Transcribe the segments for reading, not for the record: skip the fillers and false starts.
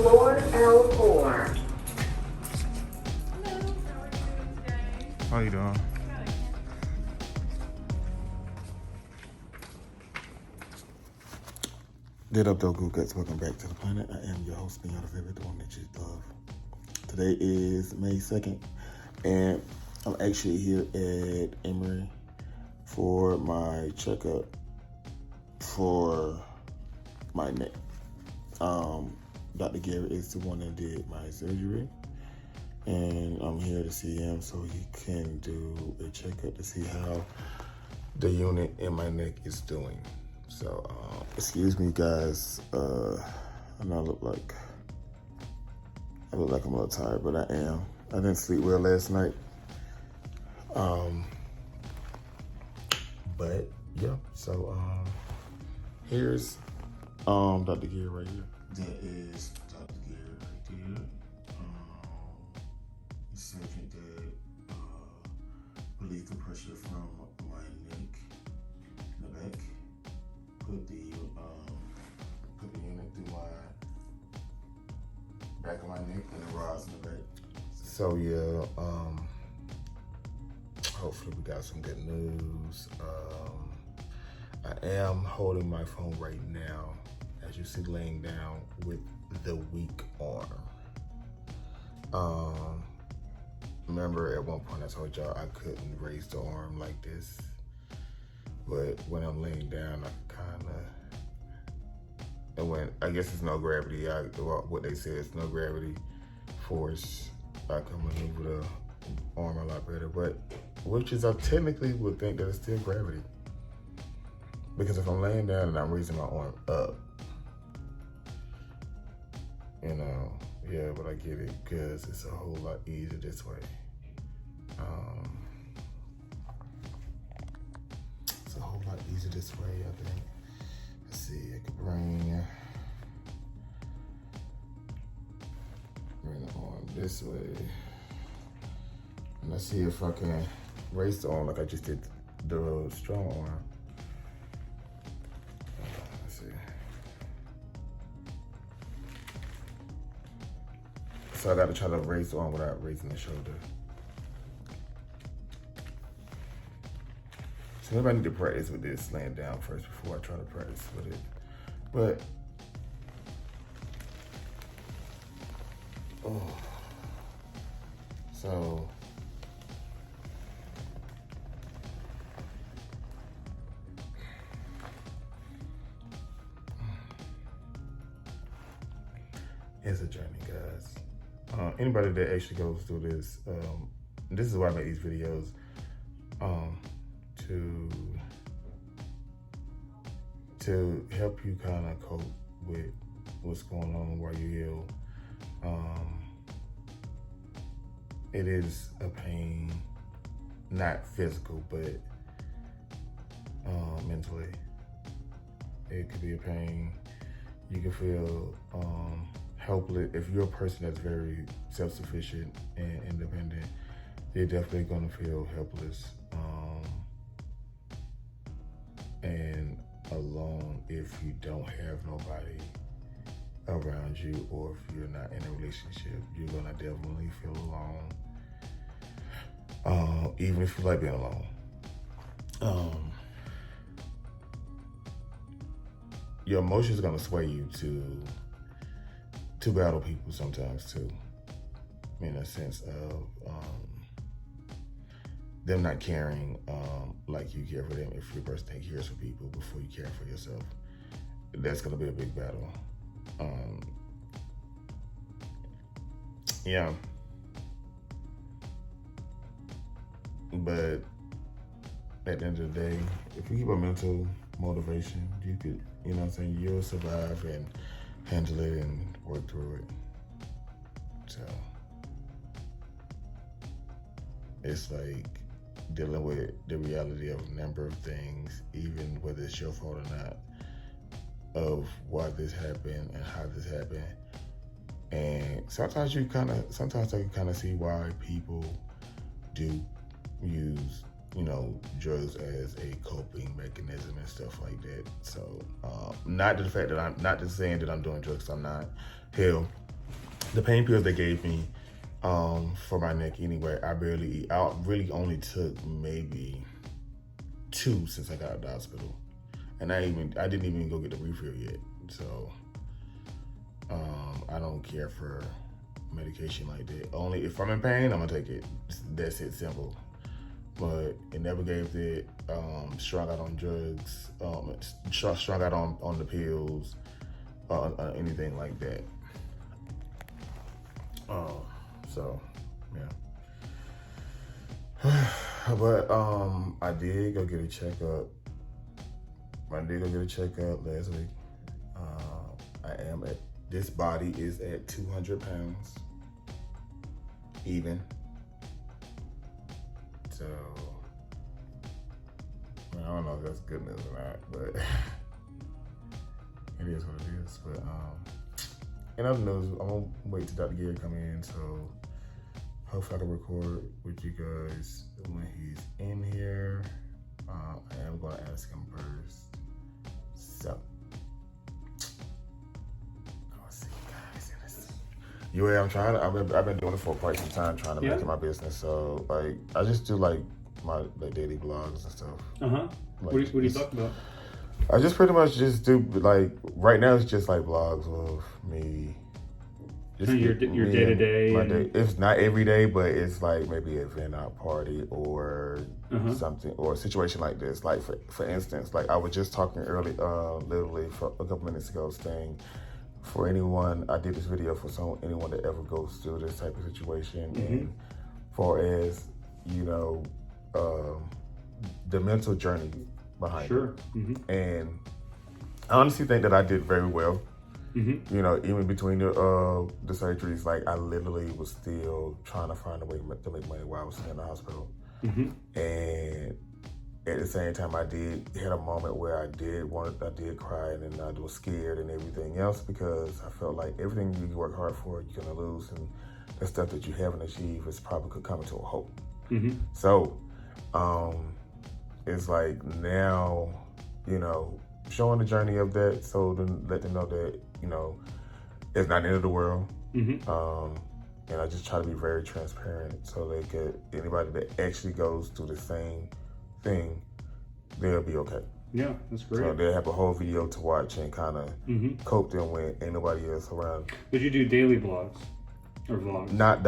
Floor L4. How you doing? Get up though, CoolCats. Welcome back to the planet. I am your host, Benyatta, the one that you love. Today is May 2nd, and I'm actually here at Emory for my checkup for my neck. Dr. Gary is the one that did my surgery, and I'm here to see him so he can do a checkup to see how the unit in my neck is doing. So, excuse me, guys. I know I look like I'm a little tired, but I am. I didn't sleep well last night. But yeah. So, here's Dr. Gary right here. That is Dr. Gary right there. The surgeon that relieved the pressure from my neck in the back. Put the unit through my back of my neck and the rods in the back. So yeah, hopefully we got some good news. I am holding my phone right now, as you see, laying down with the weak arm. Remember at one point I told y'all I couldn't raise the arm like this, but when I'm laying down, I and when I guess it's no gravity, what they say is no gravity force, I can maneuver the arm a lot better. But which is I technically would think that it's still gravity, because if I'm laying down and I'm raising my arm up, you know, yeah, but I get it because it's a whole lot easier this way. It's a whole lot easier this way, I think. Let's see, I could bring the arm this way. And let's see if I can raise the arm like I just did the strong arm. Let's see. So I gotta try to raise the arm without raising the shoulder. So maybe I need to practice with this laying down first before I try to practice with it. But, so, it's a journey, guys. Anybody that actually goes through this, this is why I make these videos, to help you kind of cope with what's going on while you heal. It is a pain, not physical, but mentally. It could be a pain. You can feel helpless. If you're a person that's very self-sufficient and independent, you're definitely gonna feel helpless and alone if you don't have nobody around you, or if you're not in a relationship. You're gonna definitely feel alone, even if you like being alone. Your emotions are gonna sway you to battle people sometimes too, in a sense of them not caring like you care for them. If you're a person that cares for people before you care for yourself, that's gonna be a big battle. Yeah. But at the end of the day, if you keep a mental motivation, you could, you know what I'm saying, you'll survive and handle it and work through it. So it's like dealing with the reality of a number of things, even whether it's your fault or not, of why this happened and how this happened. And sometimes I can kind of see why people do use, you know, drugs as a coping mechanism and stuff like that. So, not the fact that not just saying that I'm doing drugs, I'm not. Hell, the pain pills they gave me for my neck anyway, I barely eat. I really only took maybe 2 since I got out of the hospital. And I didn't even go get the refill yet. So I don't care for medication like that. Only if I'm in pain, I'm gonna take it. That's it, simple. But it never gave that strung out on drugs, strung out on the pills, anything like that. So yeah. But I did go get a checkup. Last week. This body is at 200 pounds, even. So, I don't know if that's good news or not, but it is what it is. But in other news, I'm gonna wait till Dr. Gary come in, so hopefully I can record with you guys when he's in here. I am gonna ask him first. So, I'll see you guys in a second. Yeah, I'm trying to. I've been doing it for quite some time, trying to make it my business. So, like, I just do like my daily blogs and stuff. Like, what do you talk about? I just pretty much just do like right now. It's just like blogs of me. Just your day to day. It's not every day, but it's like maybe an event out party or something or a situation like this. Like for instance, like I was just talking literally for a couple minutes ago, saying for anyone, I did this video for anyone that ever goes through this type of situation, and far as the mental journey behind it. And I honestly think that I did very well. Even between the surgeries, like I literally was still trying to find a way to make money while I was in the hospital. And at the same time, I had a moment where I did cry, and then I was scared and everything else, because I felt like everything you work hard for, you're gonna lose, and the stuff that you haven't achieved is probably could come to a halt. So, it's like now, showing the journey of that, so to let them know that, it's not the end of the world. And I just try to be very transparent, so anybody that actually goes through the same thing, they'll be okay. Yeah, that's great. So they'll have a whole video to watch and kind of cope them when ain't nobody else around. But you do daily blogs or vlogs? Not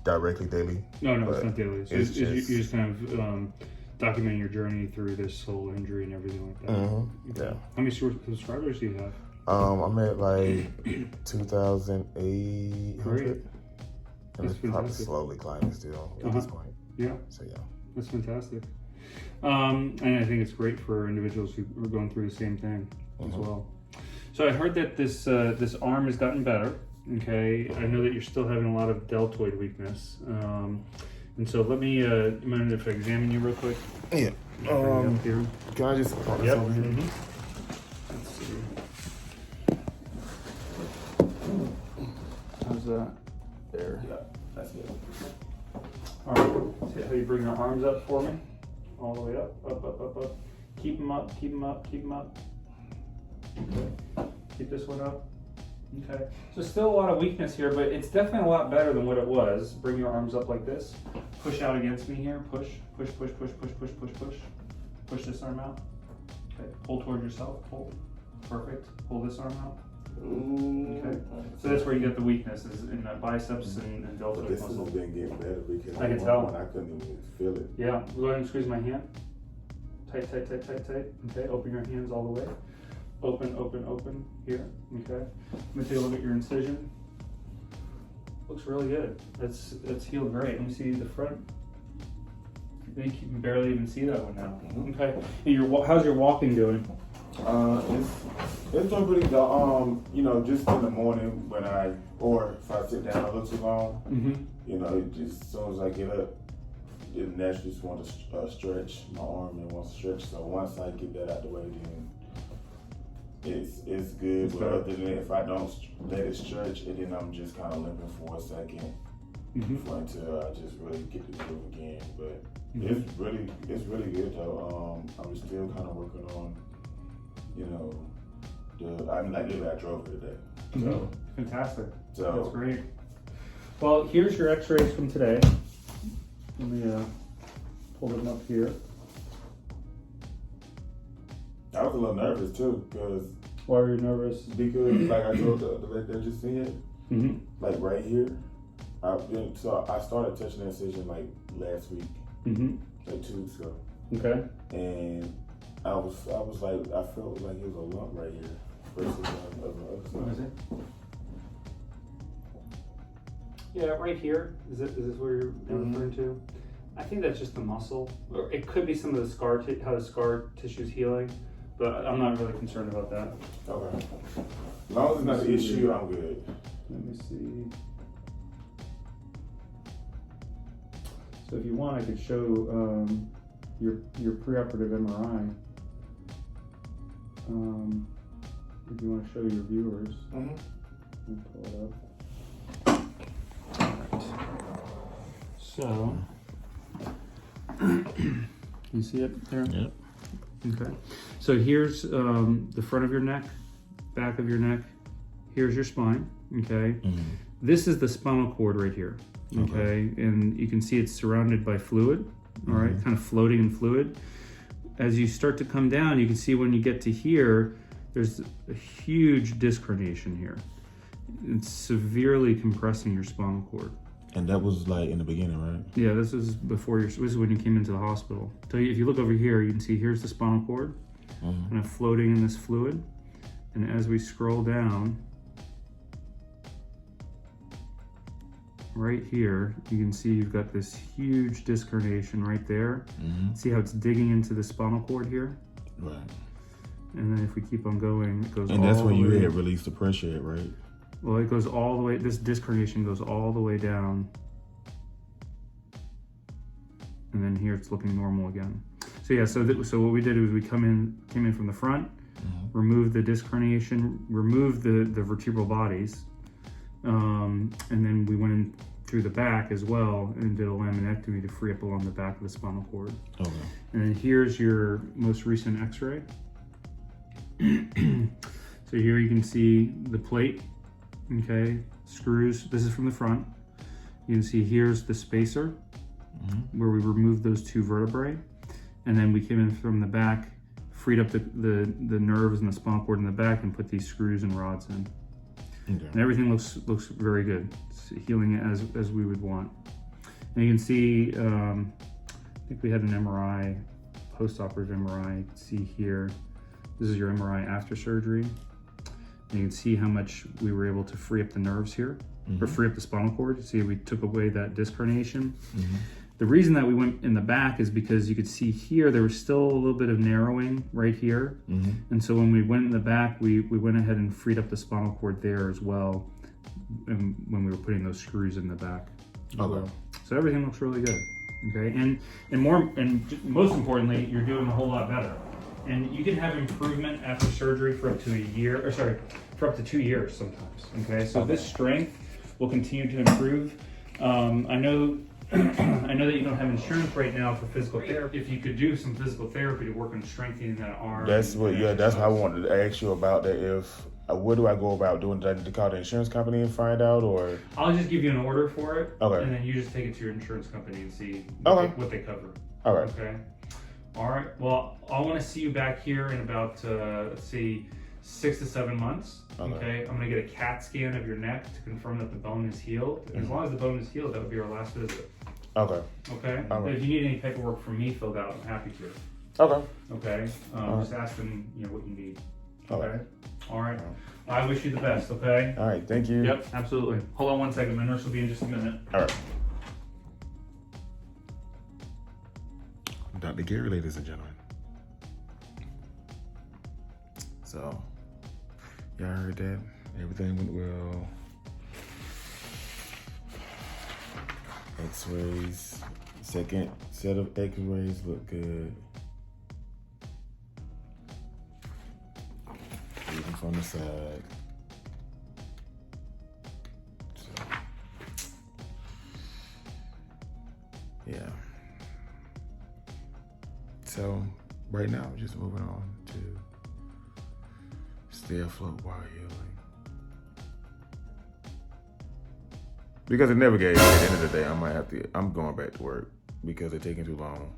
directly daily. No, it's not daily. So you just kind of document your journey through this whole injury and everything like that. Yeah. How many subscribers do you have? I'm at like 2,800. Great. And it's probably slowly climbing still at this point. Yeah. So yeah. That's fantastic. And I think it's great for individuals who are going through the same thing as well. So I heard that this arm has gotten better. Okay. I know that you're still having a lot of deltoid weakness. And so let me, you mind if I examine you real quick? Yeah. Can I just put this over here? Let's see. How's that? There. Yeah, that's good. All right. See how you bring your arms up for me? All the way up. Keep them up. Okay. Keep this one up. Okay. So still a lot of weakness here, but it's definitely a lot better than what it was. Bring your arms up like this. Push out against me here. Push. Push this arm out. Okay. Pull toward yourself. Pull. Perfect. Pull this arm out. Okay. So that's where you get the weakness, is in the biceps and deltoid This muscle. has been getting better because I can tell. I couldn't even feel it. Yeah. Go ahead and squeeze my hand. Tight. Okay. Open your hands all the way. Open here. Okay. Let me take a look at your incision. Looks really good. That's healed great. Let me see the front. You can barely even see that one now. Okay. And how's your walking doing? It's doing pretty good. Just in the morning if I sit down a little too long, just as soon as I get up, it naturally just want to stretch my arm and want to stretch. So once I get that out the way, then it's good. But other than that, if I don't let it stretch, and then I'm just kind of limping for a second until I just really get the groove again. But it's really good though. I'm still kind of working on, I drove here today. So, Fantastic. so That's great. Well, here's your x-rays from today. Let me pull them up here. I was a little nervous too, Why are you nervous? because like I told the lady that just said, Mm-hmm. like right here, so I started touching that incision like last week, Mm-hmm. like 2 weeks ago, Okay. and I was like, I felt like it was a lump right here versus on the other What is side. it? Yeah, right here. Is this where you're referring to? I think that's just the muscle, or it could be some of the scar, how the scar tissue is healing, but I'm not really concerned about that. Okay. As long as it's not an issue, I'm good. Let me see. So if you want, I could show your preoperative MRI. If you want to show your viewers, Mm-hmm. let me pull it up. Alright. So, you see it there? Yep. Okay. So here's the front of your neck, back of your neck. Here's your spine. Okay. Mm-hmm. This is the spinal cord right here. Okay. And you can see it's surrounded by fluid. All right. Kind of floating in fluid. As you start to come down, you can see when you get to here, there's a huge disc herniation here. It's severely compressing your spinal cord. And that was like in the beginning, right? Yeah, this is this is when you came into the hospital. So if you look over here, you can see here's the spinal cord, kind of floating in this fluid. And as we scroll down, right here, you can see you've got this huge disc herniation right there. See how it's digging into the spinal cord here? Right. And then if we keep on going, it goes all And that's when the you way. had released the pressure, right? Well, it goes all the way, this disc herniation goes all the way down. And then here it's looking normal again. So yeah, so what we did was we came in from the front, removed the disc herniation, removed the vertebral bodies, and then we went in through the back as well and did a laminectomy to free up along the back of the spinal cord. Okay. And then here's your most recent x-ray. So here you can see the plate, okay, screws. This is from the front. You can see here's the spacer where we removed those 2 vertebrae. And then we came in from the back, freed up the nerves and the spinal cord in the back and put these screws and rods in. Okay. And everything looks very good. It's healing as we would want. And you can see, I think we had an MRI, post-operative MRI. You can see here, this is your MRI after surgery. And you can see how much we were able to free up the nerves here, or free up the spinal cord. See, we took away that disc herniation. The reason that we went in the back is because you could see here, there was still a little bit of narrowing right here. And so when we went in the back, we went ahead and freed up the spinal cord there as well, and when we were putting those screws in the back. Okay. So everything looks really good. Okay, and most importantly, you're doing a whole lot better. And you can have improvement after surgery for up to for up to 2 years sometimes. Okay, so this strength will continue to improve. I know that you don't have insurance right now for physical therapy. If you could do some physical therapy to work on strengthening that arm. That's what I wanted to ask you about that. What do I go about doing? Do I need to call the insurance company and find out, or? I'll just give you an order for it. Okay. And then you just take it to your insurance company and see what they cover. All right. Okay. All right. Well, I want to see you back here in about, let's see, 6 to 7 months. Okay. I'm going to get a CAT scan of your neck to confirm that the bone is healed. And as long as the bone is healed, that would be our last visit. Okay. Okay. All right. If you need any paperwork from me filled out, I'm happy to. Okay. Okay. Just ask them, what you need. Okay. Okay. All right. I wish you the best. Okay. All right. Thank you. Yep. Absolutely. Hold on 1 second. My nurse will be in just a minute. All right. Dr. Gary, ladies and gentlemen. So, y'all heard that? Everything went well. X-rays. Second set of X-rays look good. Even from the side. So, yeah. So, right now, we're just moving on to stay afloat while healing. Because it never gave. At the end of the day, I'm going back to work because they're taking too long.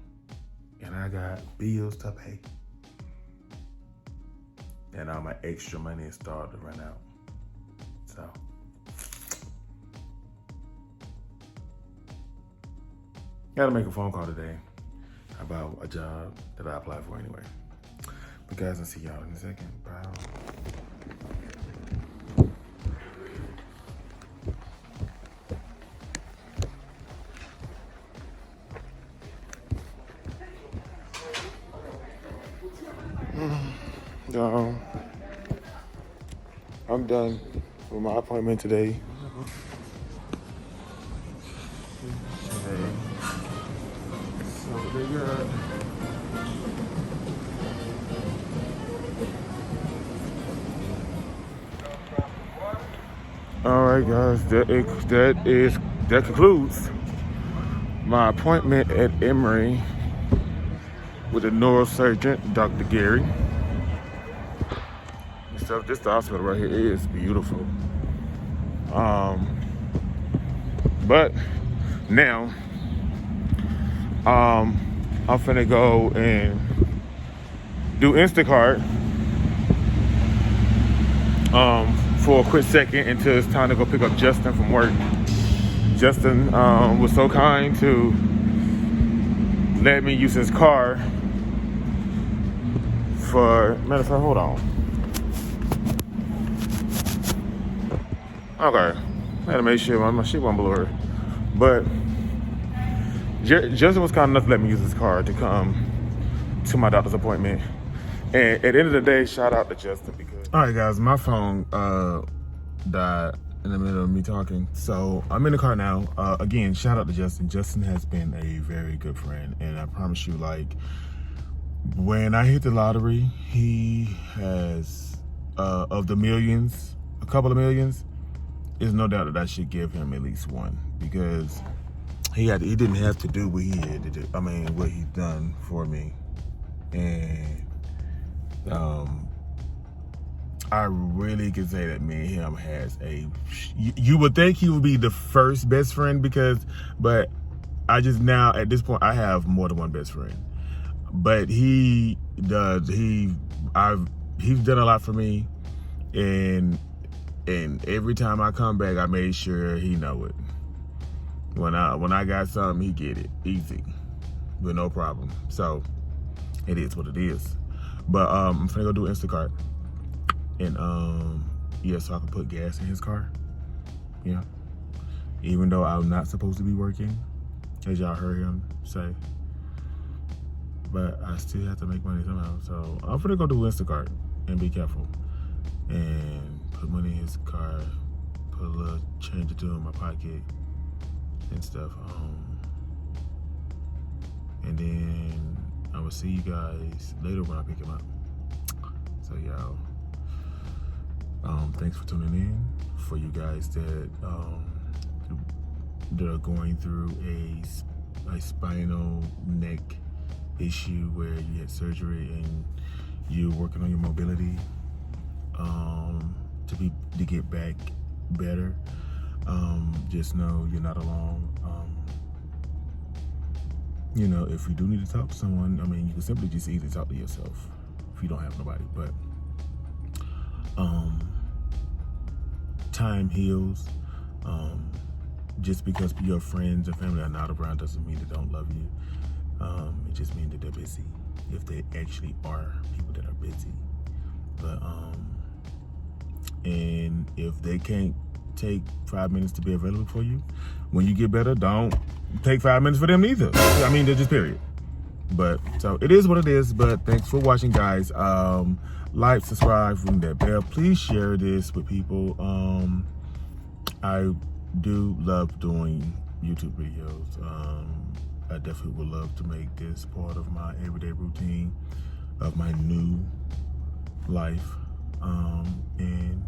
And I got bills to pay. And all my extra money is starting to run out. So. Gotta make a phone call today about a job that I applied for anyway. But guys, I'll see y'all in a second. Bye. I'm done with my appointment today. So they got all right, guys. That concludes my appointment at Emory with the neurosurgeon, Dr. Gary. This the hospital right here is beautiful. But now, I'm finna go and do Instacart for a quick second until it's time to go pick up Justin from work. Justin was so kind to let me use his car for, matter of fact, hold on. Okay, I had to make sure my shit won't blur. But Justin was kind enough to let me use his car to come to my doctor's appointment. And at the end of the day, shout out to Justin because... All right, guys, my phone died in the middle of me talking. So I'm in the car now. Again, shout out to Justin. Justin has been a very good friend. And I promise you, like, when I hit the lottery, he has, of the millions, a couple of millions, there's no doubt that I should give him at least one because he didn't have to do what he had to do. I mean, what he done for me. And I really can say that me and him has you would think he would be the first best friend but I just now, at this point, I have more than one best friend. But he's done a lot for me, and every time I come back, I made sure he know it. When I got something, he get it easy, with no problem. So it is what it is. But I'm finna go do Instacart, and yeah, so I can put gas in his car. Yeah, even though I'm not supposed to be working, as y'all heard him say. But I still have to make money somehow. So I'm finna go do Instacart and be careful and put money in his car, put a little change or two in my pocket and stuff. And then I will see you guys later when I pick him up. So y'all, thanks for tuning in. For you guys that are going through a spinal neck issue where you had surgery and you're working on your mobility to get back better, just know you're not alone. You know, if you do need to talk to someone, I mean, you can simply just easily talk to yourself if you don't have nobody. But time heals. Just because your friends and family are not around doesn't mean they don't love you. It just means that they're busy, if they actually are people that are busy. But and if they can't take 5 minutes to be available for you, when you get better, don't take 5 minutes for them either. I mean, they're just period. But so it is what it is. But thanks for watching, guys. Like, subscribe, ring that bell. Please share this with people. I do love doing YouTube videos. I definitely would love to make this part of my everyday routine of my new life, and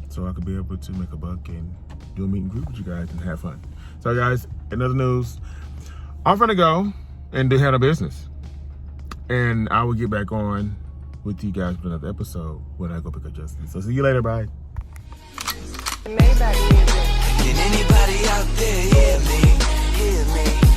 so I could be able to make a buck and do a meet and greet with you guys and have fun. So guys, in other news, I'm gonna go and do handle business, and I will get back on with you guys for another episode when I go pick up Justin. So see you later, bye. Maybach music. Can anybody out there hear me? Hear me?